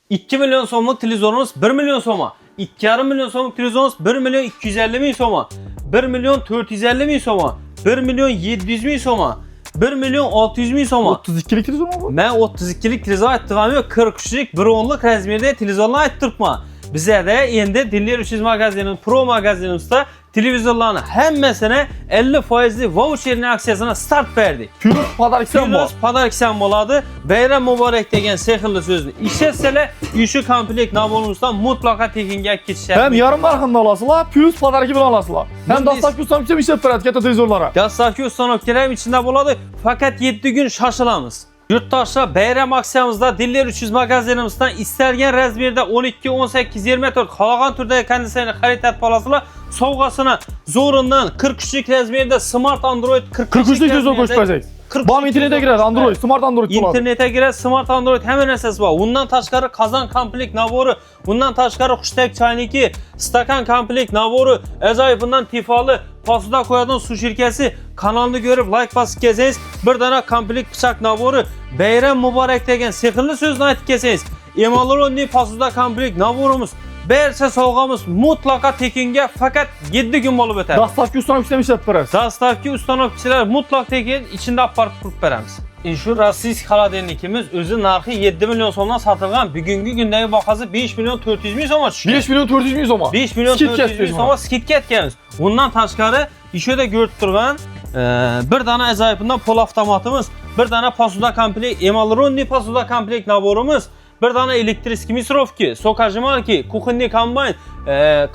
2 milyon so'mlik televizorimiz 1 milyon so'ma. 2,5 milyon so'mlik televizorimiz 1 milyon 250 ming so'ma. 1 milyon 450 ming so'ma. 1 milyon 700 ming so'ma. 1 milyon 600 ming so'ma. 32'lik televizor mu bu? Men 32'lik televizor aytdim, 43'lik 1.10'lik razmerda televizorlar ayttiribman. Bizda endi Diller 300 magazinimiz, Pro magazinimizda televizorlarning hammasini 50% voucherning aksiyasini start berdik. Plus podarksan bor. Plus podarksan bo'ladi. Bayram muborak degan sehrli so'zni ishlatsalar, shu komplekt nabonimizdan mutlaqo tekinga ketishadi. Hem yarım narxında olasılar, plus podarki bilan olasılar. Hem dastavka ustanobchi ishlab beradi katta televizorlara. Dastavka ustanobchilar içinde bo'ladi. Faqat 7 gün şaşılamiz. Yurtdoshlar, bayram aksiyamizda Diller 300 magazinimizdan istalgan razmerda 12, 18, 24 qolgan turdagi konditsioner xarid etib olasizlar. Sovg'asini zo'rindan 43'lik razmerda Smart Android 43'lik televizor qo'shib bersak. Bam internetga kiradi Android, Smart Android bo'ladi. İnternetga kiradi, Smart Android hamma narsasi bor. Undan tashqari qozon komplekt nabori, undan tashqari xushtak chayniki, stakan komplekt nabori, ajoyib bundan tifoli posuda qo'yadigan suv shirkasi kanalni ko'rib like bosib kelsangiz, bir dana komplekt pichoq nabori, bayram muborak degan sehrli so'zni aytib kelsangiz, Emaloronni posuda komplekt naborimiz barcha sovg'amiz mutlaqo tekinga faqat 7 kun bo'lib o'tadi. Dastavka ustanobchilar ishlab beradi. Dastavka ustanobchilar mutlaq tekin ichida olib borib qurib beramiz. Shu rossiysk xolodilnikimiz o'zi narxi 7 milyon so'mdan sotilgan, bugungi kundagi bahasi 5 milyon 400 ming so'mga tushgan. 5 milyon 400 ming so'm. 5 milyon 400 ming so'mga skidka etganmiz. Undan tashqari ishida ko'rib turgan bir dana ajoyibundan pol avtomatimiz, bir dana posuda komplekt, Emaloronni posuda komplekt naborimiz, bir dana elektriskiy misrovki, sokajmalki, kuxinniy kombayn,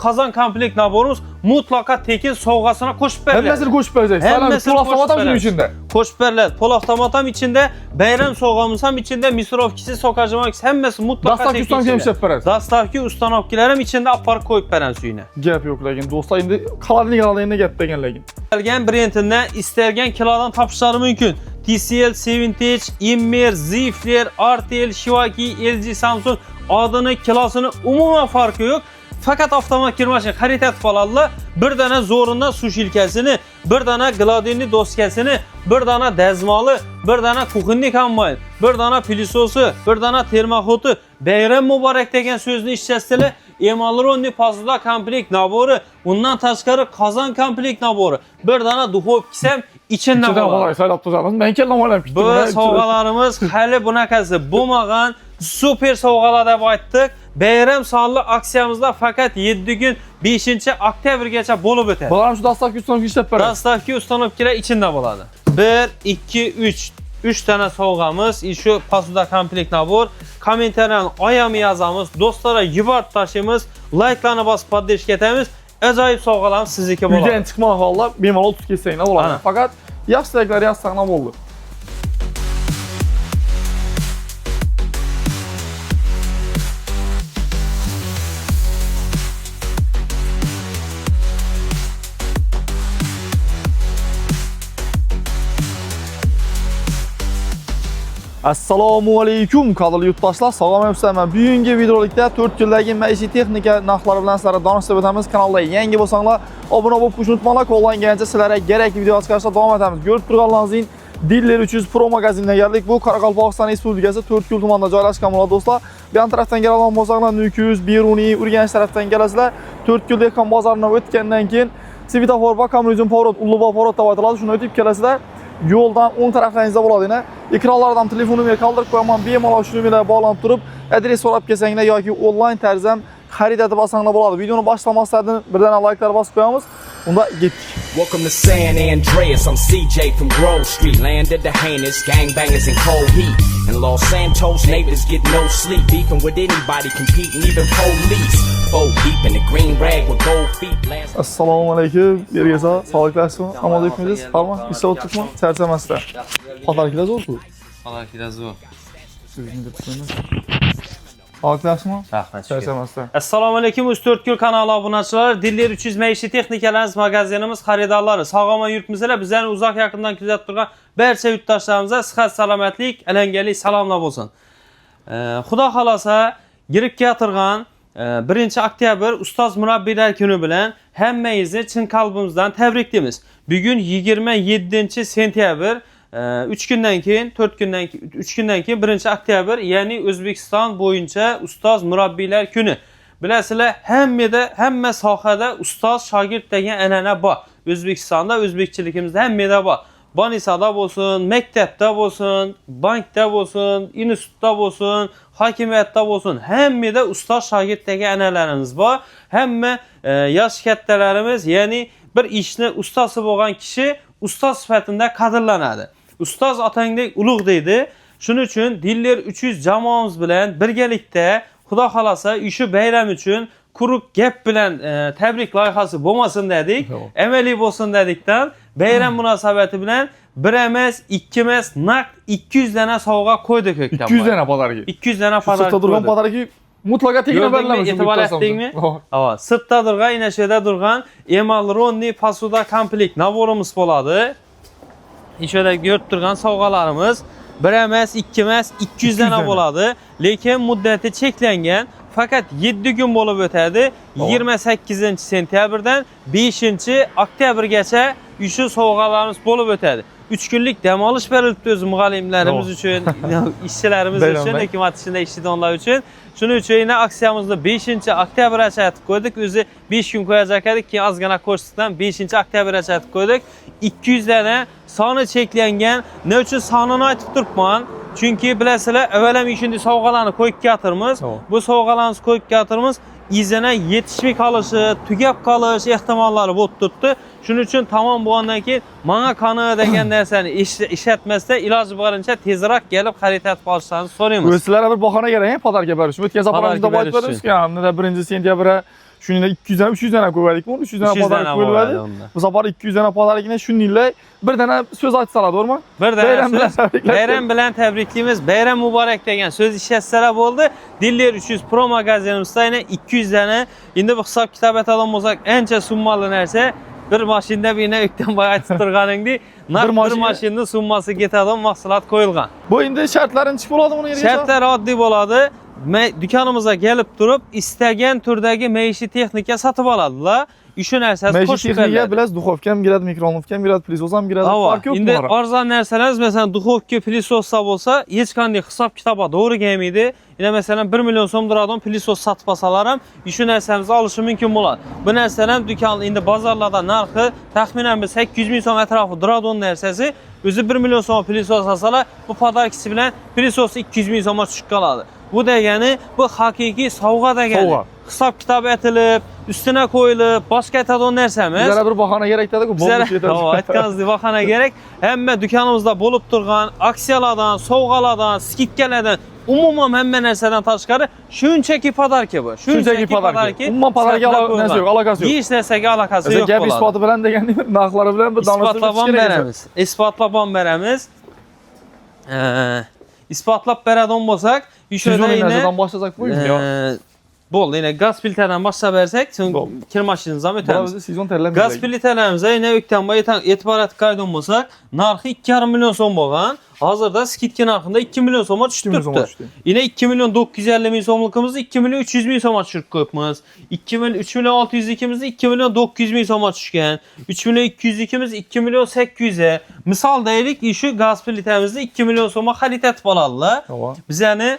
qozon komplekt naborimiz mutlaqo tekin sovg'asini qo'shib beriladi. Hammasini qo'shib bersak, pol avtomat ham shuning ichida. Qo'shib beriladi. Pol avtomat ham ichida, bayram sovg'amiz ham ichida, misrovkisi, sokajmalkisi hammasi mutlaqo dastavka tekin. ustanobchilar ishlab beradi. Dastavka ustanobchilar ham ichida olib borib qo'yib beramiz uyga. Gap yo'q lekin do'stlar, endi xolodilnik gap degan lekin. Istalgan brendidan istalgan kilodan topishlari mumkin. TCL, Sevintage, Immer, Zifler, RTL, Shivaki, LG, Samsung adını, kilosini umuman farqi yo'q. Faqat avtomat kirmashin xarid etib oladilar. Bir dana zo'rindan suv shilkasini, bir dana gladinli doskasini, bir dana dazmoli, bir dana kuxinniy kombayn, bir dana pilisosi, bir dana termoxoti, bayram muborak degan so'zni ishlatsalar, Emaloronni posuda komplekt nabori, undan tashqari qozon komplekt nabori, bir dana duxovkasi ham içinde bo'ladi. Saylab tozamiz. Men keldim o'ylab ketdim. Bu sovg'alarimiz hali bunaqasi bo'lmagan super sovg'alar deb aytdik. Bayram sonli aksiyamizda faqat 7 gün 5 oktyabrgacha bo'lib o'tadi. Bular shu dastavka ustanobchi ishlab beradi. Dastavka ustanobchilar içinde bo'ladi. 1, 2, 3 tane sovg'amiz, shu posuda komplekt nabor. Kommentariyani oyami yazamiz, do'stlarga yuborib tashlaymiz, like'larni bosib podдержка etamiz. Ajoyib sovg'alarimiz sizniki bo'ladi. Uydan chiqmoq valla bemalol tutib ketsanglar bo'ladi. Faqat yaxshiliklar yazsanglar bo'ldi. Assalomu alaykum qadrli yurtdoshlar, sog'lom-salomat. Bugungi videolikda 4 yildagi maishiy texnika narxlari bilan sizlarga donishib o'tamiz. Kanalga yangi bo'lsanglar, obuna bo'lib qo'shib unutmanglar. Qo'llangancha sizlarga kerakli video chiqarishda davom etamiz. Ko'rib turganlaringizdek, Diller 300 Pro magazinga keldik. Bu Qoraqalpog'iston Respublikasi 4 yo'l tumanida joylashgan bo'ladi do'stlar. Bu yon tarafdan keladigan bo'lsanglar, Nukus, Beruniy, Urganch tarafdan kelasizlar. 4 yo'l dehqon bozoridan o'tgandan keyin svetofor va kommunizm pavorot, Ulug'bek pavorot deb aytiladi. Shuni o'tib kelasizlar. Yo'ldan o'ng taraflaringizda bo'ladi. Ekranlardan telefon numerini qoldirib qo'yaman. Bemalol shu nomerga bog'lanib turib, adres so'rab kelsanglar yoki onlayn tarzda xarid etib olsanglar bo'ladi. Videoni boshlamasdan birdan like'lar bosib qo'yamiz. Unda ketdik. Welcome to San Andreas. I'm CJ from Grove Street, land of the heinous gangbangers in cold heat. In Los Santos, neighbors get no sleep, beefing with anybody, competing, even police. Oh, deep in the green rag with gold feet. Assalomu alaykum. Yerga sog'liqlasizmi? Amalda yuribsiz? Hamma ishda o'tiribmi? Charchamasdan. Xotirlar zo'r-ku. Xotirlar zo'r. Sizni deb sog'liqlasizmi? Rahmat. Charchamasdan. Assalomu alaykum 34 kun kanali obunachilari, Diller 300 maishiy texnikalarimiz magazinimiz xaridorlari. Sog'lom yurtmizlar, bizlarni uzoq yaqindan kuzatib turgan barcha yurtdoshlarimizga sihat, salomatlik, alangali salomlar bo'lsin. Xudo xolasa, girib keltirgan 1 oktyabr ustoz murabbiylar kuni bilan hammangizni chin qalbimizdan tabriklaymiz. Bugun 27 sentyabr 3 gündən keyin, 4 gündən keyin, 3 gündən keyin 1 oktyabr, yəni Özbekistan boyunca Ustaz Murabbiylər günü. Biləsizlər, həmmə sahədə ustaz, şagird degan ənənə var. Özbekistanda, özbekçilikimizdə həmmədə var. Banisada olsun, məktəbdə olsun, bankda olsun, institutda olsun, hakimiyyətdə olsun, həmmədə ustaz, şagird degan ənənələrimiz var. Həmmə yaş kətlələrimiz, yəni bir işini ustası olan kişi ustaz sifətində qadırlanadı. Ustaz atangdek uluq deydi. Şunun üçün Diller 300 cəmaımız bilən birgəlikdə Xuda xalasa işi bayram üçün quruq gəp bilən təbrik layihəsi olmasın dedik. Əməli olsun dedikdən bayram münasibəti bilən bir emas, 2 emas, naqd 200 dənə sovg'a qoyduq hökəm. 200 dənə padarki. 200 dənə padarki. Sırtda durğan padarki mutlaka tekin haberləmişim. Etibar etdingmi? Ava, sırtda durğan, inəşədə durğan Emal Ronni Pasuda komplekt naborumuz boladı. İşədə görüb durğan sovg'alarımız 1 emas, 2 emas, 200 dənə boladı. Lekin müddəti çekləngan. Fakat 7 gün olub ötədi. 28 sentyabrdan 5 oktyabrgacha üçü sovg'alarımız olub ötədi. 3 günlük dəm alış verilibdi öz müğallimlərimiz üçün, işçilərimiz üçün, hökumət içində işçi onlar üçün. Şunun üçün yine aksiyamızda 5 oktyabracha atıb qoyduq. Özü 5 gün qoyacaq edik ki, az qana koşduqdan 5 oktyabracha atıb qoyduq. 200 dənə sanı çekləngan. Ne üçün sanını aytıb durpman? Çünkü biləsilər, əvvələm işindi sovg'alarını qoyub yatırmız. Bu sovg'alarını qoyub yatırmız izlənə yetişmik kalışı, tügəb kalış ehtimalları bot tuttu. Şunun üçün tamam bu andan ki, mana kanı degen nərsəni işletmezse ilacı varınca tezrak gelip xəritət balışlarını soruyumuz. Özlərə bir baxana gərək, padar gəbər üçün. Ötkən zaparamızda bayt veriyoruz ki, nə 1 sentyabra şunun 200 dənə, 300 dənə qoyuverdik mi? 300 dənə padar qoyuverdik. Bu safar 200 dənə padar yine şunun ilə bir dənə söz açsalar, doğru mu? Bir dənə söz. Bayram bilən təbrikliyimiz, bayram mübarək degen söz işlətsələr oldu. Diller 300 Pro magazinimizdə yine 200 dənə. İndi bu hesab kitab etalım olsak ence summalı nərsə bir maşində bir yine ökten bayağı çıxdırğanındı. Bir maşının summası getadan mahsulat koyulğan. Bu indi şərtlərin çıxıb oladı bunu yerə? Şərtlər addi oladı. Dükkanımıza gelip durup istegen türdəki meişi texnika satıp aladılar. İşin ərsəsi xoş meişi texnika biraz duxovkam girədi, mikronovkam girədi, plisosam girədi. Fark yox indi bunlara. arzan nərsələriniz məsələn duxovka, plisos olsa heç qanday hesab kitaba doğru gəlməydi. Yine məsələn 1 milyon som duradan plisos satıb asalaram, işin ərsəmizi alışı mümkün olar. Bu nərsələr dükkan indi bazarlarda narxı təxminən 800 min som ətrafı duradon nərsəsi özü 1 milyon som plisos asalar bu padarkisi bilən plisos 200 min soma düşüb qaladı. Bu da yani bu hakiki savğa da yani. Hesap kitap etilip, üstüne koyulup, başka etadon nərsəmiz. Bizlərə bir baxana gerek dedik, bol bir şey dedik. Etkanızdı baxana gerek. Həmmə dükkanımızda bolup durğan, aksiyalardan, soğğalardan, skitkelerden, umumam həmmə nərsədən taşqarı şunçaki padarki bu. Şunçaki padarki. Umumam padarki nəsə yox, alakası yox. Hiç nəsəki alakası yox. Gəb ispatı bilən degen demir, narxları bilən bir danışıq. İspatlaban bərəmiz. İspatlap bərədon bolsaq, işödə yine başlayacaq bu ya. Bol yine gaz filtreden başlayacaq, çünki kir maşinimizdən ötəmiz. Sezon tərləmizə. Gaz filtrələrimizə yine öktən etibarət qaydon bolsaq, narxı 2,5 milyon som bolğan. Hazırda skitki narxında 2 milyon soma düşdürtdü. Yine 2 milyon 950 min somluğumuzda 2 milyon 300 min soma düşürk koyupmuz. 3 milyon 602'mizde 2 milyon 900 min soma düşkən. 3 milyon 202'miz 2 milyon 800'e. Misal deyirik işi gaz filtremizde 2 milyon soma xəritət baladılar. Biz yani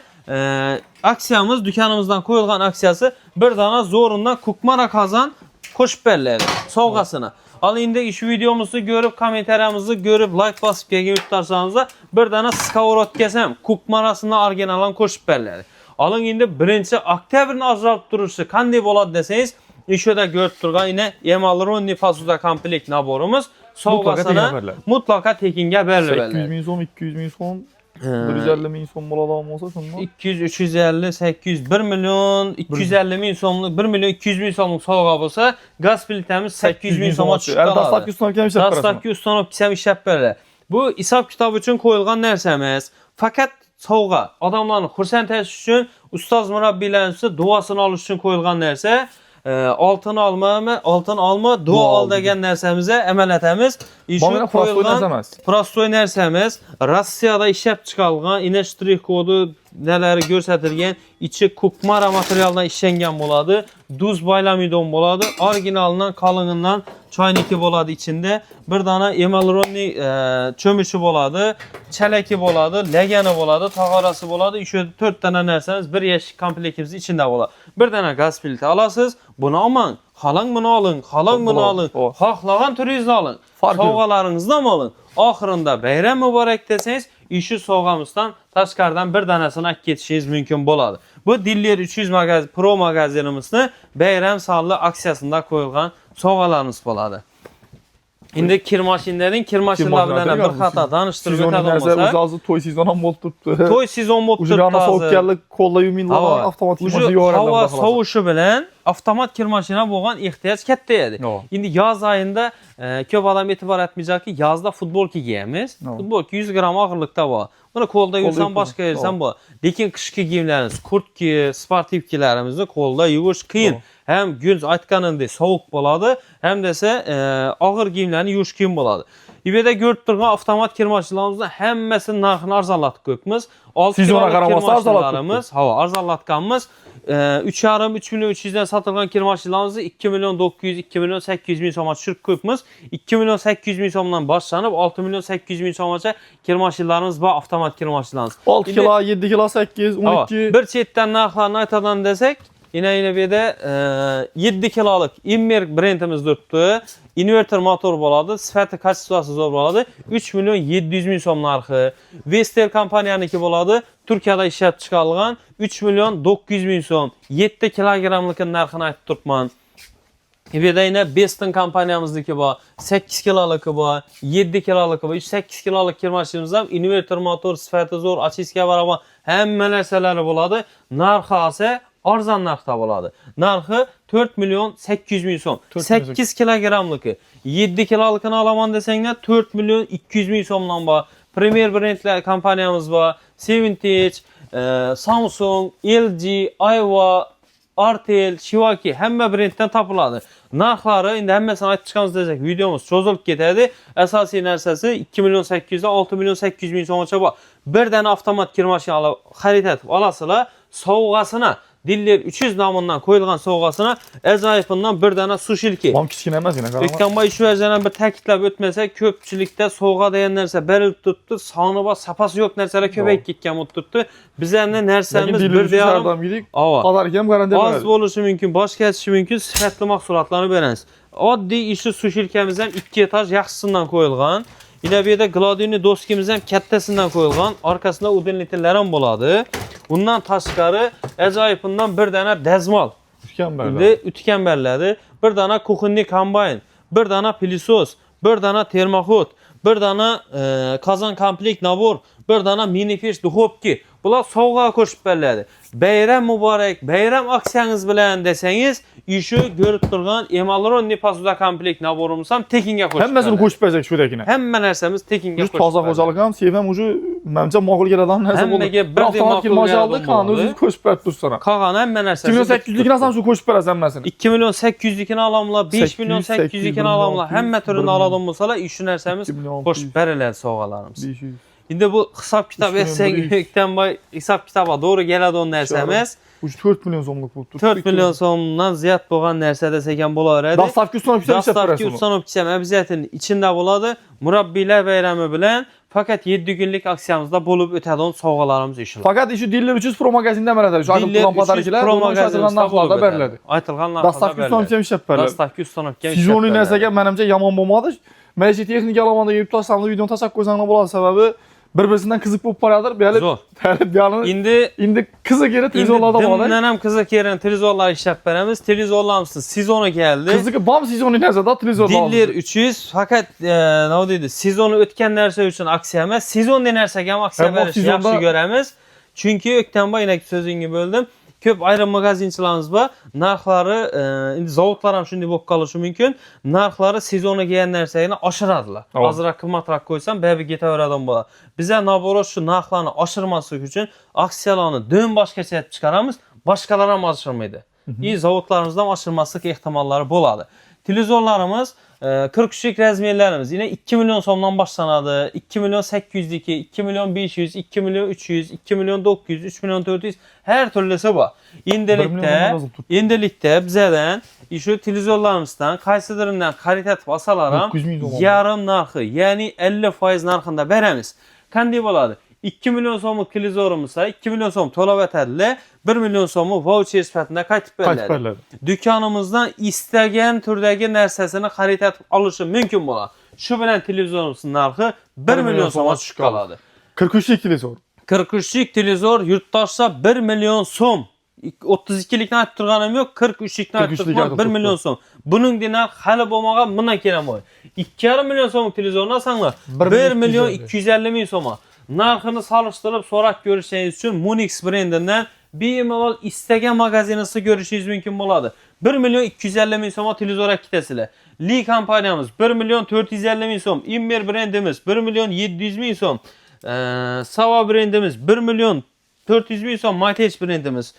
aksiyamız dükkanımızdan koyulğan aksiyası bir dana zorundan kukmara kazan koşup bellədi soğğasına. Al indi iş videomuzu görüp, komentarımızı görüp, like basıp gelin tutarsanız da bir dana skavorot kesem, kukmarasına argenalan koşup bellədi. Alın indi 1 oktyabrın ajralıb duruşu kanday bolad deseniz, işödə görüp durğan yine Emal Ronni Pasuda komplekt naborumuz soğğasına mutlaka tekinge belli. 800 min som, 200 min som. 150 min som boladağım olsa şundan. 200, 350, 800, 1 milyon 250 min somluk, 1 milyon 200 min somluk soğuğa olsa gaz filtremiz 800 min soma düşüb qaladı. Dastlabki ustanobkam işləb verəsən. Dastlabki ustanobkam işləb verələr. Bu hesab kitabı üçün qoyulğan nərsəmiz. Fakat soğuğa adamların xursənd təşkil üçün ustaz murabbiylərin üçün duasını alış üçün qoyulğan nərsə. Altın alma, dua al degen nərsəmizə əməl etəmiz. Qoyulğan prostoy nərsəmiz Rusiyada işləb çıxarılğan, inə ştrix kodu nələri göstərilən, içi kukmara materialdan işlənən boladı. Duz baylamidon boladı. Orijinalından, qalınından çayniki boladı içində. Bir dana emalronni çömüşü boladı. Çələki boladı, legəni boladı, tağarası boladı. 4 dənə nərsəniz bir yeşik komplektimiz içində boladı. Bir dənə qaz filtri alasınız. Bunu alın. Xalan bunu alın. Xalan bunu alın. Xaxlağan türünüzü alın. Sovğalarınızdan alın. Axırında bayram mübarək desəniz, işi sovğamızdan təşkardan bir dənəsini ak getişiniz mümkün boladı. Bu Diller 300 Pro magazinimizdə bayram sallı aksiyasında qoyulğan sovğalarımız boladı. İndi kirmaşinlərin kirmaşinlərlə bir xata danışdırıb ötədən olsa, toy sezonu mol tutdu. toy sezon mol tutdu. Ucurana soğukkarlıq kolla yuminlanan avtomatik maşını yoğurandan hava soğuşu bilən avtomat kirmaşinə bolğan ehtiyac kətdəyədir. İndi yaz ayında köp adam etibar etməyəcək ki, yazda futbolki giyəmiz. Futbolki 100 qram ağırlıqda var. Bunu kolda yuyursan, başqa yersən bu. Lakin qışki giyimləriniz, kurtki, sportivkilərimizi kolda yuyuş qıyın. Həm günc aytqanında soğuk boladı, həm dəsə ağır giyimlərini yuyuş qıyın boladı. İbədə gördüyünüz avtomat kirmaşinlərimizin həmməsinin narxını arzanlatdıq qıqımız. Sizona qaraması arzanlatdıq. Hava arzanlatqanımız 3,5-3 milyon 300-dən satılған kirmaşinlərimizi 2 milyon 900, 2 milyon 800 min soma düşürük qıqımız. 2 milyon 800 min somdan başlanıb 6 milyon 800 min somaca kirmaşinlərimiz var, avtomat kirmaşinlərimiz. 6 kilo, 7 kilo, 8, 12. Bir çetdən narxlarını aytadan desək, yine bir de 7 kiloluk Immer brendimiz tuttu. Inverter motor boladı. Sifəti kaçsıvası zor boladı. 3 milyon 700 min som narxı. Vestel kompaniyanınki boladı. Türkiyədə işlət çıxarılğan 3 milyon 900 min som. 7 kilogramlıkın narxını aytıb tutman. Bir de yine Bestin kompaniyamızdaki bu 8 kiloluk bu, 7 kiloluk bu, 8 kiloluk kirmaşinimiz var. Inverter motor, sifəti zor, açıska var ama həmmə nəsələri boladı. Narxı ise arzan narxda boladı. Narxı 4 milyon 800 min som. 8 kilogramlık. 7 kilolukunu alaman desənglər 4 milyon 200 min somdan var. Premier brendlər kompaniyamız var. Sevintage, Samsung, LG, Ayva, Artel, Shivaki həmmə brenddən tapıladı. Narxları indi həmməsini aytıb çıxanız desək videomuz çözülüb getədi. Əsasi nərsəsi 2 milyon 800-dən 6 milyon 800 min soma çaba. Bir dənə avtomat kirmaşin xarid edib alasıla soğuğasına Diller 300 namından koyulğan soğuğasına əzayıfından bir dənə su şilki. Tam kiçkinəməz yine. Ötkənbay işi vəzələn bir təkidləb ötməsək, köpçülükdə soğuğa deyən nərsə bərilib tutdu, sağınıba sapası yox nərsələ köpək gitkəm tutdu. Bizə nə nərsəmiz bir deyalım. Az oluşu mümkün, baş kəsişi mümkün, sifətli mahsulatlarını verəniz. Addi işi su şilkəmizdən 2 etaj yaxşısından koyulğan. Yine bir de Gladini doskimizden kəttəsindən koyulğan, arkasında udenlitillərin boladı. Bundan taşqarı əcayibindən bir dənə dəzmal. Ütkən bərlədir. Bir dənə kuxunni kombayn, bir dənə pilisos, bir dənə termoxod, bir dənə kazan komplekt nabor, bir dənə mini-peş duxovki. Bunlar soğuğa koşub bərlədir. Bayram mübarək, bayram aksiyanız bilən desəniz, işi görüb durğan Emalronni pasuda komplekt naborumuzam tekinə koşub bərlədir. Həmməsini koşub bərəcək şuradakine. Həmmə nərsəmiz tekinə koşub bərlədir. Taza xocalıqam, sevəm ucu, məncə mağul gələdən nəsə olur. Həmmə bir də mağul gələdən kanı özünü koşub bərd dursana. Qağan həmmə nərsəmiz. 2800-lükini asam şu koşub bərəz həmməsini. 2 milyon 800-lükini alamla, 5 milyon 800-lükini alamla, həmmə türünü alalım olsala, işi nərsəmiz koşub bərələr soğalarımız. İndi bu hesab kitab etsək, Öktənbay hesab kitaba doğru gələdi o nərsəmiz. 4 milyon somluq bu. 4 milyon somdan ziyad boğan nersə desəkən bola verədi. Dastavki ustanov kisəm əbziyyətinin içində boladı. Murabbilər bayramı bilən fakat 7 günlük aksiyamızda bolub ötədən soğalarımız işilir. Fakat işi Diller 300 Pro magazində mənədir. Diller 300 Pro magazində narxlarda bərlədi. Aytılğan narxlarda Dastavki ustanov kisəm işləb bərlədi. Dastavki ustanov kisəm işləb bərlədi. Sizonu nəsəgə mənəmcə yaman bomadır. Məşi texnik alamanda gelib taşlandı videonu taşaq qoysanla boladı səbəbi bir-birisindən qızıq bu paradır. Zor. İndi qızıq yeri televizorlarda boladı. Dümdənəm qızıq yerin televizorlar işləb bərəmiz. Televizorlarımızın sezonu gəldi. Qızıq bam sezonu nəsə da televizorlar. Diller 300 fakat nə deyildi? Sezonu ötkən nərsə üçün aksiya emas. Sezon denərsək həm aksiya veriş yaxşı görəmiz. Çünki Öktənbay yenə sözünü böldüm. Köp ayrı magazinçilərimiz var. Narxları indi zavodlar şimdi bok qalışı mümkün. Narxları sezonu geyən nərsəyini aşıradılar. Azıraq qımmatraq qoysan bəbi getə öyrədən bolar. Bizə naboroz şu narxlarını aşırması üçün aksiyalarını dön başqa çəkib çıxaramız, başqalara mı aşırmaydı? İyi zavodlarımızdan aşırmasıq ehtimalları boladı. Televizorlarımız 43'lük razmerlerimiz yine 2 milyon so'mdan başlanadı. 2 milyon 800'deki, 2 milyon 500, 2 milyon 300, 2 milyon 900, 3 milyon 400 her türlüsü var. Endilikte bizden şu televizorlarımızdan qaysidirinden kalitet basalaram yarım narxı, yani 50% narxında beremiz. Qanday bo'ladi? 2 milyon so'mlik televizorumuzsa 2 milyon so'm to'lab o'tadilar, 1 milyon so'mni voucher sifatida qaytib beriladi. Dükkanımızdan istagan turdagi narsasini xarid etib olishi mumkin bo'ladi. Shu bilan televizorumuzning narxi 1 milyon so'mga tushib qoladi. 43'lik televizor. 43'lik televizor yurtdoshsa 1 milyon so'm. 32'likni aytib turganim yo'q, 43'likni aytib turibman, 1 milyon so'm. Buning narx hali bo'lmagan, bundan keyin bo'ladi. 2,5 milyon so'mlik televizorni olsanglar 1 milyon 250 ming so'mga. Narxini solishtirib so'rab ko'rishingiz uchun Munix brendidan bemalol istagan magaziningizda ko'rishingiz mumkin bo'ladi. 1 milyon 250 ming so'mga televizor olib ketasizlar. Li kompaniyamiz 1 milyon 450 ming so'm, Immer brendimiz 1 milyon 700 ming so'm, Sava brendimiz 1 milyon 400 ming so'm, Mytech brendimiz,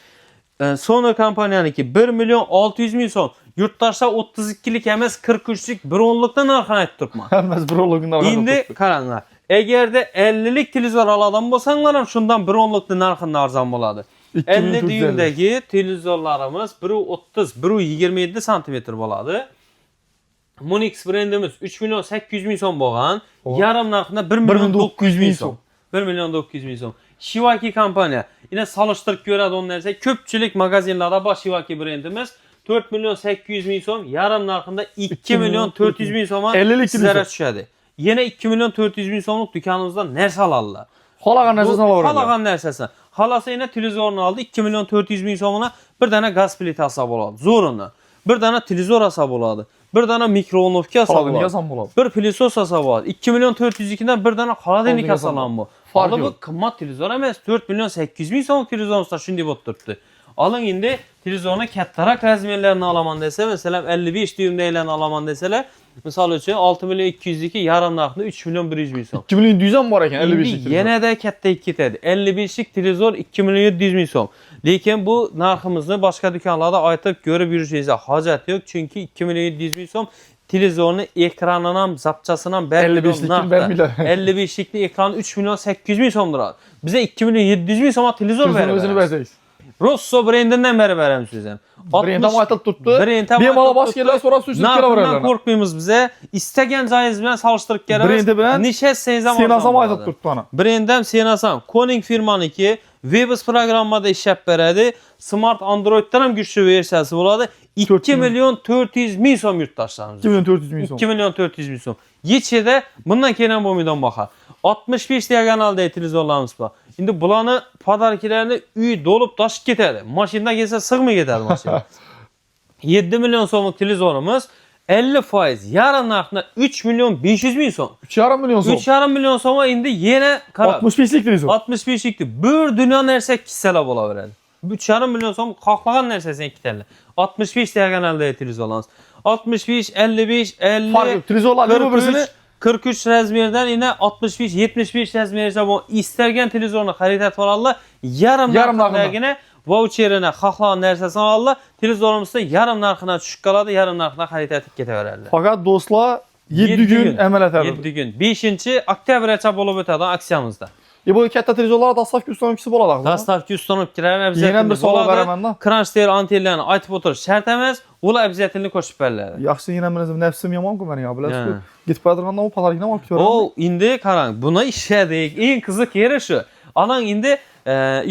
Sony kompaniyamniki 1 milyon 600 ming so'm. Yurtdoshlar 32'lik emas 43'lik bir onlukdan narxini aytib turibman. Hammasi bir onlukdan narxini. Endi qaranglar. Eğer de 50'lik televizor aladigan bo'lsanglar ham shundan 1 onlukning narxi arzon bo'ladi. 50 düyümdagi televizorlarimiz 1.30, 1.27 cm bo'ladi. Munix brendimiz 3 milyon 800 ming so'm bo'lgan, yarim narxida 1 milyon 900 ming so'm. 1 milyon 900 ming so'm. Shivaki kompaniya, yine solishtirib ko'radigan narsa, ko'pchilik magazinlarda bor Shivaki brendimiz 4 milyon 800 ming so'm, yarim narxida 2 milyon 400 ming so'mga sizlarga tushadi. Yine 2 milyon 400 ming so'mlik dükkanımızdan narsa alarlar. Xolagan narsasini olaveradi. Xolagan narsasini. Xolasa yine televizorni oldi, 2 milyon 400 ming so'mga bir dana gaz plitasi bo'ladi. Zo'rini. Bir dana televizor olsa bo'ladi. Bir dana mikrovonovka olsa bo'ladi. Bir pilisos olsa bo'ladi. 2 milyon 402 dan bir dana xolodilnik olsalam bu. Hali bu qimmat televizor emas, 4 milyon 800 ming so'mlik televizorimiz shunday bo'lib turibdi. Aling endi televizorni kattaroq razmerlarini olaman desa, masalan 55 düymdaylarni olaman desalar, misol uchun 6 milyon 200'deki yarım narxida 3 milyon 100 ming so'm. 2 milyon 200 ham bor ekan 55'lik televizor. Yanada kattayib ketadi. 55'lik televizor 2 milyon 700 ming so'm. Lekin bu narximizni boshqa do'konlarda aytib ko'rib yurishingizga hojat yo'q, chunki 2 milyon 700 ming so'm televizorni ekranini ham, zapchasini ham 55'likni bermaylar. 55'likli ekrani 3 milyon 800 ming so'm turadi. Bize 2 milyon 700 ming so'mga televizor beramiz. Rosso brendinden beri verem sizden. Brendam aytib turibdi. Bemalol boshqalar so'rab so'zlab kelaveradilar. Qo'rqmaymiz bize. İstagan joyingiz bilan solishtirib kelamiz. Brendi bilan necha senzam aytib turibdi ana. Brendam Senasam, Koning firmaniki Webs programmada ishlab beradi. Smart Android'dan ham kuchli versiyasi bo'ladi. 2 milyon 400 ming so'm yurtdoshlarimiz. 2 milyon 400 ming so'm. 2 milyon 400 ming so'm. Yechida bundan keyin bo'lmaydigan baho. 65 diagonaldagi televizorlarimiz bor. Endi bularni podarkilarni uy dolib toshib ketadi. Mashinaga kelsa sig'may ketadi mashina. 7 milyon so'mlik televizorimiz 50% yarim narxida 3 milyon 500 ming so'm. 3,5 milyon so'm. 3,5 milyon so'mga endi yana qarab. 65'lik televizor. 65'lik. Bir dunyo narsa kissalar bo'laveradi. 3,5 milyon so'm xohlagan narsasini ikkitalar. 65 diagonaldagi televizorlarimiz. 65, 55, 50. Farq televizorlar bir-birini 43 razmerdan yine 65, 75 razmergacha bu istalgan televizorni xarid etib oladilar. Yarim narxidagina voucherini xohlagan narsasini oladilar. Televizorimizda yarim narxidan tushib qoladi, yarim narxidan xarid etib ketaveradilar. Faqat do'stlar 7 gün amal etadi. 7 gün. 5-oktyabrgacha bo'lib o'tadi aksiyamizda. Bu katta televizorlar dastavka ustanovkisi bo'ladi. Dastavka ustanovkilari yana bir savol beraman-da. Crash antennani aytib o'tirish shart emas, ular обязательно qo'shib beriladi. Yaxshi, yana men nafsim yomon-ku meni, bilasiz-ku. Gitib borgandan u padarkini olib ko'raman. O, endi qarang, buni ishladik. Eng qiziq yeri shu. Anan endi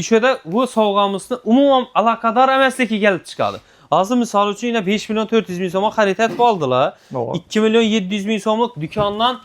ishida bu sovg'amizni umuman aloqador emasligiga kelib chiqadi. Hozir misol uchun yine 5 milyon 400 ming so'mga xarid etib oldilar. 2 milyon 700 ming so'mlik do'kondan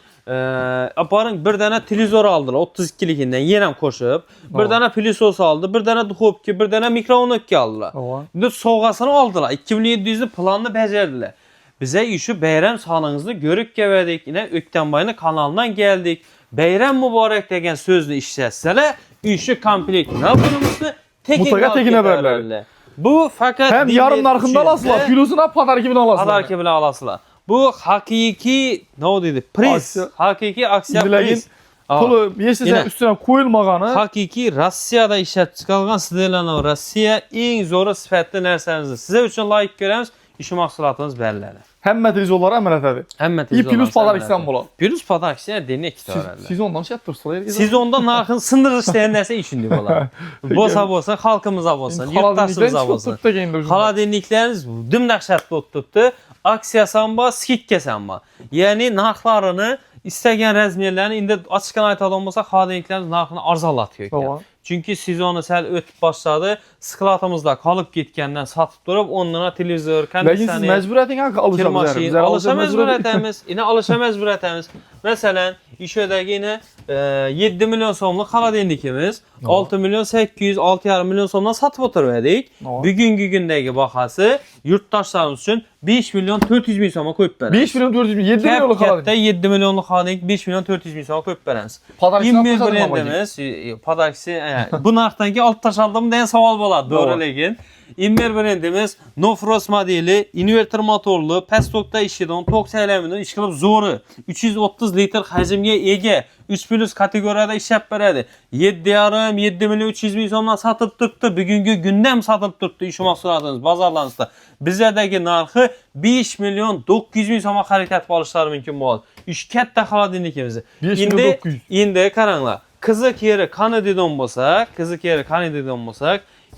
aparın bir dana televizor aldılar 32'likinden yenem koşup, bir dana pilisos aldı, bir dana duxovka, bir dana mikrovonovka aldılar. Şimdi soğuğasını aldılar. 2700'lü planını becerdiler. Bize işi bayram sanığınızı görüp geverdik. Yine Öktenbay'ın kanalından geldik. Bayram mübarek degen sözünü işletseler, işi komplekt. Ne yapıyormuştu? Tekine verdiler. Bu fakat hem yarım narxında alasılar, kilosuna padarki bilan alasılar. Padarki bilan alasılar. Bu hakiki ne dedi? Priz. Hakiki aksiya priz. Pulu yesize üstüne koyulmağanı. Hakiki Rossiyada ishlab chiqarilgan sizlarning Rossiya eng zo'r sifatli narsalaringizni sizlar uchun loyiq ko'ramiz. işi mahsulatımız bəllədir. Həm metrizolları əmələtədir. Həmmə İyi plus pazar ikisindən bolar. Plus pazar ikisindən deyini 2 törədir. Siz ondan şey yaptırsınlar. Siz onda narxın sındırır istəyən nəsə işindi bolar. Bosa bolsa, xalqımıza bolsun, yurttaşımıza bolsun. Xaladenlikləriniz dümdəqşətli otdubdur. Aksiya samba, skitke samba. Yəni narxlarını istəyən rəzmiyələrini indi açıqdan aytad olmasa xaladenlikləriniz narxını arzallatıyor. Tamam. Çünki sezonu səl ötüb başladı. Sklatımızda qalıb getkəndən satıb durub onlara televizor, Lakin siz kondisyoner, məcburiyyətin haqqı alışa bilərim. alışa məcburiyyətimiz. Yine alışa məcburiyyətimiz. Məsələn, iş ödəgi yine 7 milyon somluq xaladenlikimiz 6 milyon 800, 6,5 milyon somdan satıb oturverdik. Bugünkü gündəki baxası yurttaşlarımız üçün 5 milyon 400 bin soma koyub verəniz. 5 milyon 400 bin, 7 milyonluq xaladenik. Kəpdə 7 milyonluq xaladenik 5 milyon 400 bin soma koyub verəniz. Padarikisindən 21 başladım ama. brendimiz, padarikisi, bu narxdanki alt daş aldığım deyə saval boladı, doğru lekin. İmmer brendimiz Nofros modeli, inverter motorlu, pestokda işidən, toks eləmindən işqilib zoru, 330 litr həcmə ega, 3 plus kateqoriyada işləb verədi. 7,5, 7 milyon 300 bin somdan satıb tutdu. Bugünkü gündəm satıb tutdu iş mahsulatınız bazarlarınızda. Bizədəki narxı 5 milyon 900 bin soma xəritət balışları mümkün bol. İş kətdə xaladenlikimizi. 5 milyon 900. İndi qaranla. Qızıq yeri kanedidon bolsaq,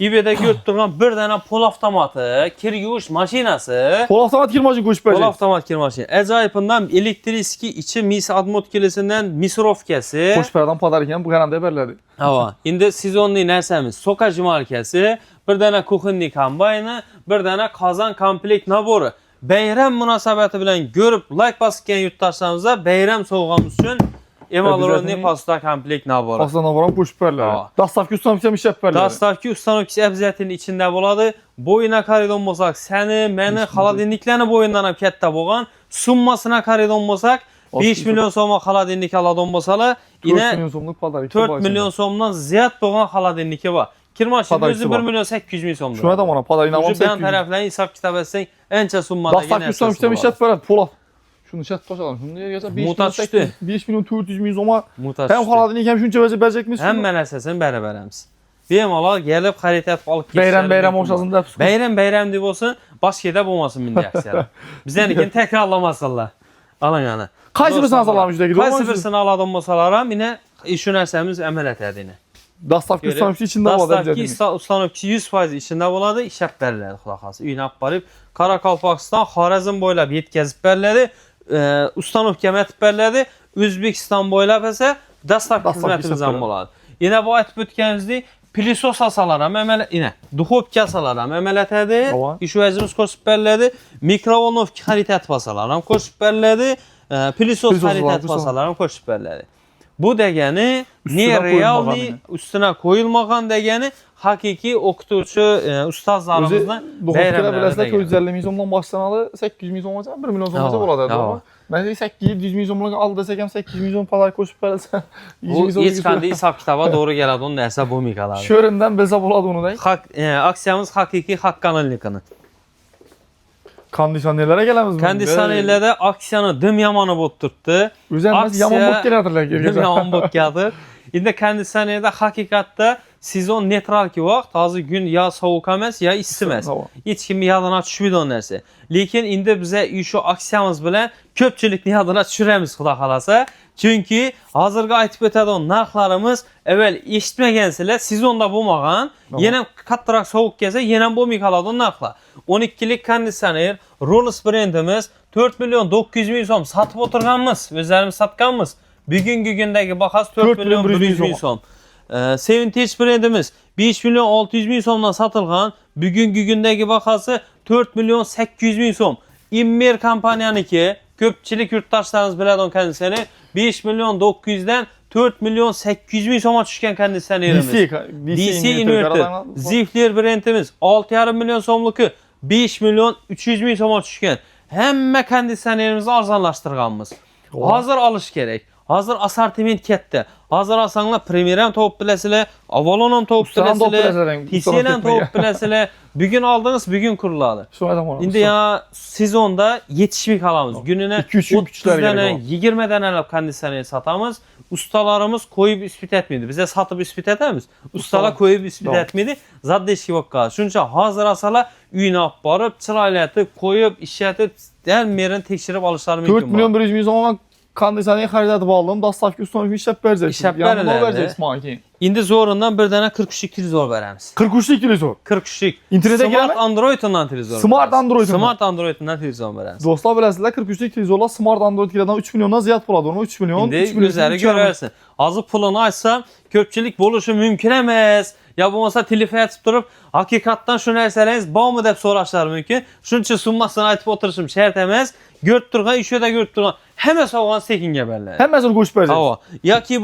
İB'də götürən bir dənə pol avtomatı, kir yuviş maşinası, Pol avtomat kirmacı qoşub pol bəcək. avtomat kir maşini. Əcayibindən elektriki içi mis admot kilisindən misrovkəsi. Xoş pərdən padarikən bu qərəndə bərlədi. Hava. İndi sezonlu nərsəmiz sokaj markası, bir dənə kuxunni kombayını, bir dənə kazan komplekt naboru. Bəyram münasibəti bilən görüb like basıqkən yurttaşlarımıza bəyram soğuğumuz üçün Emaloronni pasta komplekt naboru. Pasta naboran qoşub bərlədi. Dastavki ustanovkəm işləb bərlədi. Dastavki ustanovkisi əbzətinin içində boladı. Boyuna karidon bolsaq, səni, məni, xaladenliklərini boyundan kətdə boğan, summasına karidon bolsaq, 5 milyon somla xaladenlik aladon bolsalar, 4 milyon somluq padarik. 4 milyon somdan ziyad boğan xaladenliki var. Kirmaşın özü 1 milyon 800 min somdur. Şuna da bana padarik navam 800 bin. Tərəflərin hesab kitab etsək, əncə summada Dastavki ustanovkəm işləb bərlədi. Polat. Şunu şərt başalım. Şunu deyəcək 5 milyon 400 min soma. Həm xaladenik həm şunca vəcə bəcəkmiş. Həm mən əsəsin bərabərəmiz. Bemalal gəlib xəritət balıq keçər. Bəyram oxşasında. Bəyram deyib olsun, baş gedəb olmasın mindi əksərə. Bizənikin təkrarlamasınlar. Alın yəni. Qaysı birisini asalamış da gidiyor? Qaysı birisini aladan masalaram, yine işin əsəmiz əməl etədiyini. Dastavki ustanovkisi içində var da Dastavki ustanovkisi 100% içində oladı, işəb bərlədi xulaqası. Üynə aparıb, Karakalpakstan, Xarəzm boylab yetkəzib bərlədi, ustanovkə mətib bərlədi, Özbekistan boylab isə dastavki xizmətimizdən boladı. Yine bu aytıb ötkənizdir, Pilisos asalaram, yine duxovki asalaram, əməl etədi, iş vəzimiz koşub bərlədi, mikrovonovki xəritət basalaram, koşub bərlədi, Pilisos xəritət basalaram, koşub bərlədi. Bu degəni nerealni üstüne koyulmağan degəni hakiki okutucu ustazlarımızla bəyramlarda degəni. 450 min somdan başlanalı 800 min somacaq, 1 milyon somacaq oladı. Mən 800 min somdan al desək 800 min som pazar koşub bərləsə. Bu heç kandi hesab kitaba doğru gəlad onun nəsə bu mikaları. Şöründən bezab oladı onu da. Aksiyamız hakiki haqqanıllıqını. Kondisionerlərə gələmiz. Kondisionerlərdə aksiyanı dım yamanı botturtdu. Üzəməz yaman bot gələdilər. Dım yaman bot gəldir. İndi kondisionerdə hakikatda sezon netral ki vaxt, hazır gün ya soğuk eməz, ya istiməz. Heç kim yadına düşmür o nəsə. Lakin indi bizə şu aksiyamız bilən köpçülükni yadına düşürəmiz xuda xalasa. Çünki hazırqa aytıb ötədi o narxlarımız əvvəl eşitməgənsilər, sezonda bulmağan, yenə kattırak soğuk gəlsə, yenə bu mikaladın narxlar. 12'lik kondisioner, Rolls brendimiz 4 milyon 900 min som satıb oturğanımız, özlərimiz satqanımız. Bugünkü gündəki baxas 4 milyon 100 min som. Sevintage brendimiz 5 milyon 600 min somdan satılğan, bugünkü gündəki baxası 4 milyon 800 min som. İmmer kampaniyanı ki, köpçilik yurttaşlarınız bilədon kondisioner 5 milyon 900'dən 4 milyon 800 min soma düşkən kondisionerimiz. DC inverter. Zifler brendimiz 6,5 milyon somluku 5 milyon 300 min soma düşkən. Həmmə kondisionerimizi arzanlaşdırğanımız. Hazır alış gerek. Hazır asortiment kətdə. Hazır asanlar Premier'en tavuk biləsilə, Avalon'un tavuk biləsilə, TC'nin tavuk biləsilə. Bugün aldığınız bugün kuruladı. İndi ya sezonda yetişmik alamız. Gününe 30 dənə, 20 dənə kondisioner satamız. ustalarımız koyup ispat etmedi. Bize satıp ispat etemiz. Ustalar koyup ispat etmedi. Zadda işi yok qaldı. Şunca hazır asalar üyünə aparıb, çıraylatıb, koyup, işlətib, hər yerini tekşirib alışları 4 mümkün. milyon 100 min so'mga konditsioner xarid etib oldim. Dastavka ustanov ishlab berajak. İşlab Yanına beriladi. verəcəksiniz mənə keyin. İndi zorundan bir dənə 43 televizor verəmiz. 43 televizor. 43. İnternetə Smart girəmi? Android'undan televizor. Smart verəmiz. Android'undan. Smart Android'undan televizor verəmiz. Dostlar biləsizlər 43'lük televizorlar Smart Android girədən 3 milyondan ziyad pul alır. 3 milyon, İndi 3 milyon. üzəri görərsən. Azı pulunu açsam, köpçülük buluşu mümkün emas. Ya bu olmasa telefon açıb durub, hakikatdan şu nərsələriniz bağmı deyib soruşlar mümkün. Şunun üçün sunmasını aytıb oturuşum şərt emas. Görüb durğan, işə də görüb durğan. Həmə soğan sekin gəbərlər. Həmməsini qoşub verəcək. Hava. Ya ki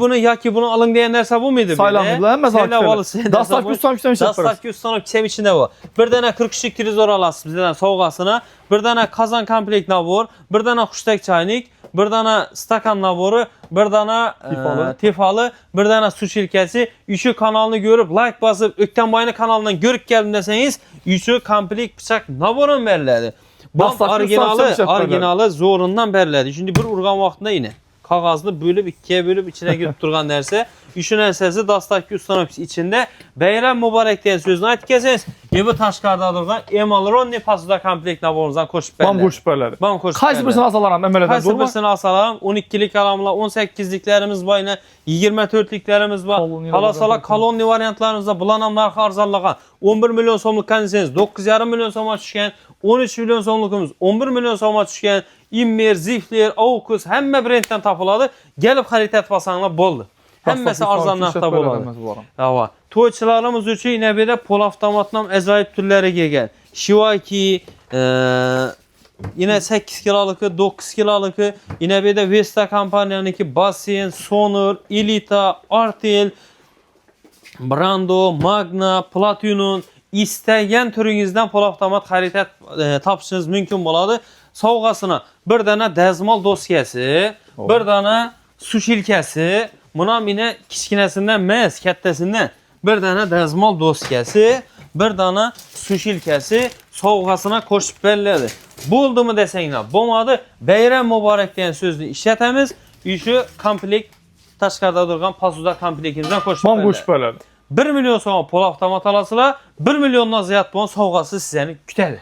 bunu alın deyənlərsə bu muydu? Saylanırlar, həmmə zakirlər. Dastavka ustanov işləmiş yaparız. Dastavka ustanov kisəm içində bu. Bir dənə 43 televizor alasınız bizdən soğuqasına. Bir dənə kazan komplekt nabor, bir dənə xuştak çaynik, bir dənə stakan naboru, bir dənə tifalı, bir dənə su şirkəsi, üçü kanalını görüb, like basıb, Ökten Bayını kanalından görüb gəldim desəniz, üçü komplekt bıçaq naborun verilədi. Bu orijinalı zorundan bərilədi. Şimdi bir urğan vaxtında yine kağızını bölüb, ikiye bölüb, içine girib durğan dərsə, üçün əsası Dastavka ustanov içində Bəyram mübarək deyən sözünü aytıb gəlsəniz, evi Taşqarda durğan Emalronni pasuda komplekt naborunuzdan koşub bərilədi. Bam qoşub bərilədi. Bam koşub Qaysı birisini asalaram, əməl edəm. Qaysı birisini asalam, 12'lik alamla, 18'liklərimiz var, yine 24'liklərimiz var. Halasala kolonni variantlarımızda bulanamlar arzallagan 11 milyon somluk kondisiyeniz, 9,5 milyon soma düşkən, 13 milyon somlukumuz, 11 milyon soma düşkən, Immer, Zifler, Aukus, həmmə brenddən tapıladı. Gəlib xarit etbasanlar boldu. Həmməsi arzanlıqda boladı. Hava. Toyçularımız üçün yine bir də pol avtomatlam əcaib türləri gələn. Shivaki, yine 8 kilolıkı, 9 kilolıkı, yine bir de Vesta kampanyanınki Basin, Sonor, Elita, Artel, Brando, Magna, Platinum istəyən türünüzdən pol avtomat xarit tapışınız mümkün boladı. Soğuqasına bir dənə dəzmal dosyası, bir dənə su şirkəsi, buna yine kiçkinəsindən məhz kəttəsindən bir dənə dəzmal dosyası, bir dənə su şirkəsi soğuqasına koşub bəllədi. Buldu mu desənglə, bulmadı. Bəyram mübarək deyən sözünü işlətəmiz, işi komplekt Taşqarda durğan pasuda komplektimizdən koşub Bam bəllədi. qoşub bərilədi. 1 milyon sonra pol avtomat alasılar, 1 milyondan ziyad bulan soğuqası sizəni kütədir.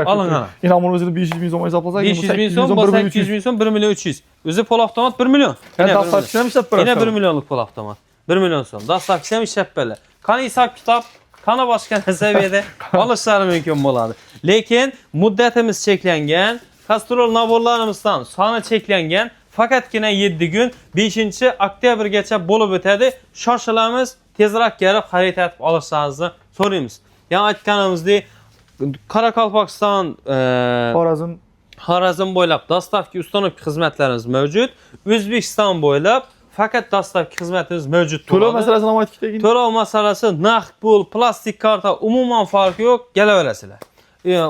Alın ana. İnanmıyorum 500 bin soma hesaplasak 500 bin son, bu 800 bin son, 1 milyon 300. Özü pol avtomat 1 milyon. Yine 1 milyonluk pol avtomat. 1 milyon son. Dastavka kisəm işləb belə. Kanı hesab kitab, kanı başqa səviyyədə alışları mümkün boladı. Lakin müddətimiz çeklənən, kastrol naborlarımızdan sana çeklənən, fakat yine 7 gün 5. oktyabr geçə bolu ötədi. Şaşılarımız tezrak gəlib xarit etib alırsanızı soruyumuz. Yani aytkanımızda Karakalpakstan, Harazm boylab Dastavka ustanov xizmətlərimiz mövcud. Özbekistan boylab fakat Dastavka xizmətimiz mövcud. To'lov masalasini ham aytib ketdik. To'lov masalasi naqd pul, plastik karta umuman farkı yo'q. Kelaverasizlar.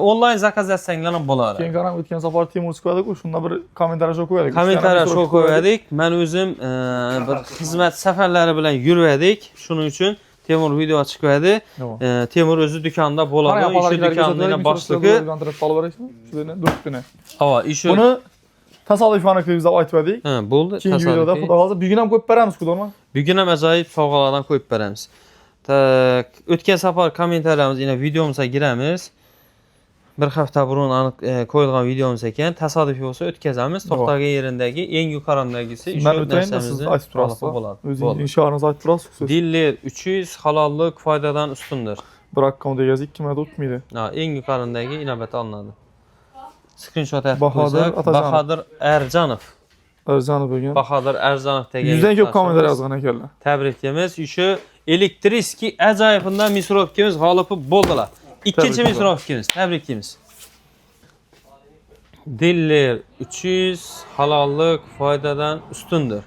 Onlayn zakaz etsənglər ham bo'lar. Keyin qaram o'tgan safar Timur qo'ydik, shunda bir kommentariya show qo'ydik. Kommentariya show qo'ydik. Men o'zim bir xizmat safarlari bilan yurdik. Shuning uchun Temur video açıq verdi. Temur özü dükkanda boladı. İşi dükkanıyla başlığı. Hava işi. Bunu tasavvuf anaklarımızda aytib verdik. Ha, bo'ldi. Keyingi videoda xudo xolasa bugun ham qo'yib beramiz, xudoman. Bugun ham ajoyib sovg'alardan qo'yib beramiz. Tak, o'tgan safar kommentariyamiz yine videomuza giramiz. Bir hafta burun aniq qo'yilgan videomuz ekan. Tasodifiy bo'lsa o'tkazamiz. To'xtagan yerindagi eng yuqorindagisi Ben öteyim de siz aytib turasiz. O'zingiz inşaatınızı aytib turasiz. Diller 300 halollik foydadan ustundur. Bir rakam degəzi 2 manat tutmaydı. Ha, eng yuqorindagi inobatga olinadi. Screenshot atib Bahadır qo'ysak, Atajanov. Bahadır Erjanov. Erjanov bo'lgan. Bahadır Erjanov degan. 100 dan ko'p kommentariya yozgan ekanlar. Təbriklaymiz. Şu elektriski ajoyibindən misrovkimiz g'olibi bo'ldilar. İkinci misrovkimiz. Təbriklaymiz. Diller 300 halollik foydadan ustundur.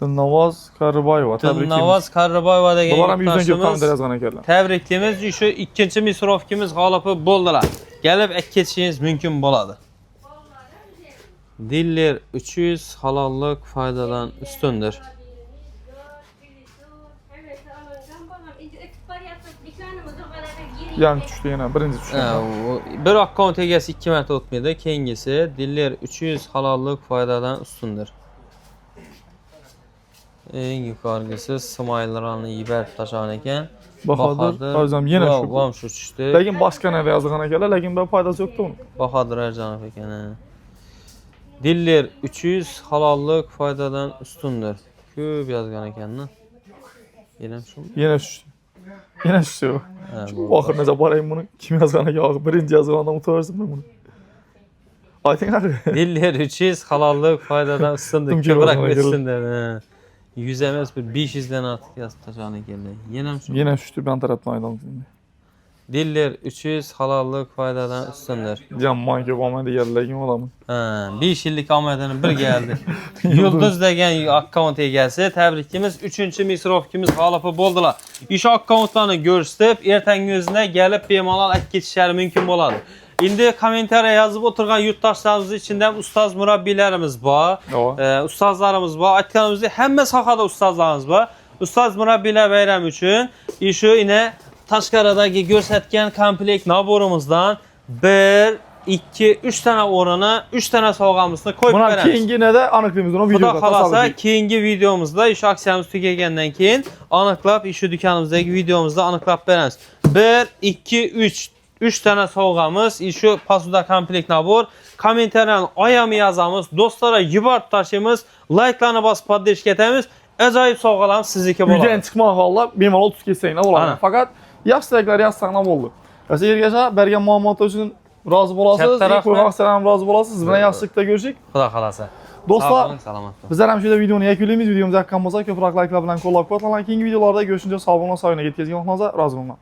Dilnavoz Qarriboyeva. Dilnavoz Qarriboyeva degan Bular ham 100 dan ko'p yurtdoshimiz. kommentariya yozgan ekanlar. Təbriklaymiz. Şu ikinci misrovkimiz g'olibi bo'ldilar. Gəlib ketishiniz mümkün bo'ladi. Diller 300 halollik foydadan ustundur. Yani düşdü yana, birinci düşdü. Bir akkaunt egesi 2 mərtə o'tmaydı. Keyingisi Diller 300 halallıq faydadan üstündür. En yukarısı Smile-ranı yibər taşan ekan. Bahadır, özüm yenə şu. Vam şu düşdü. Lakin başqa nə yazığına gələ, lakin bir faydası yoxdur onun. Bahadır Ercanov ekan. Diller 300 halallıq faydadan üstündür. Köp yazğan ekan. Yenəm şu. Yenə düşdü. Yenə düşdü. Baxır necə barayım bunu. Kim yazğana yağı, birinci yazğandan utarsın ben bunu. Aytın abi. Diller 300 halallıq faydadan üstündür. Köpürək versinlər. 100 MS bir 500'den artık yazıp taşağına geldi. Yenəm şu. Yenə düşdü, ben tərəfdən aydan şimdi. Diller 300 halallıq faydadan üstündür. Can manki olmadı yerləgin olamı. 5 illik amədinin bir geldi. Yıldız degen akkaunt egəsi. Təbrikimiz. 3-cü misrovkimiz qalapı boldular. İş akkauntlarını göstərib, ertəng özünə gəlib bemalal ət keçişləri mümkün boladı. İndi kommentariya yazıb oturğan yurttaşlarımızın içindən ustaz mürabbilərimiz var. Ustazlarımız var. Aytqanımızda həmmə sahada ustazlarımız var. Ustaz murabbilər bayram üçün işi yine Taşqaradakı göstərgən komplekt naborumuzdan 1, 2, 3 tane oranı, 3 tane sovğamızını koyup Buna verəmiz. keyingi nə də anıqlığımızda o videoda Bu da tasavvur qalasa edin. keyingi videomuzda iş aksiyamız tükəgəndən keyin anıqlab işi dükanımızdakı videomuzda anıqlab verəmiz. 1, 2, 3 3 tane sovğamız, işi pasuda komplekt nabor. Kommentariyanın ayamı yazamız, dostlara yubart taşımız, like'larına basıp paddeş getəmiz. Acayip sovğalarımız sizdeki boladı. Videodan çıxmaq valla benim 30 keçsəyinə olar. Fakat yaz istəkləri yazsaqla oldu. Bəs Ergəşə, Bərgən Muhammed üçün razı olasınız. İlk qoymaq istəyirəm razı olasınız. Buna yazsıqda görüşük. Xuda xalasa. Dostlar, salamat. bizlər həmişə də videonu yekülüyümüz. Videomuzu haqqımıza köpürək like'la bilən qollab qatlanlar. Keyingi videolarda görüşüncə sağ olun, sağ olun, razı olun.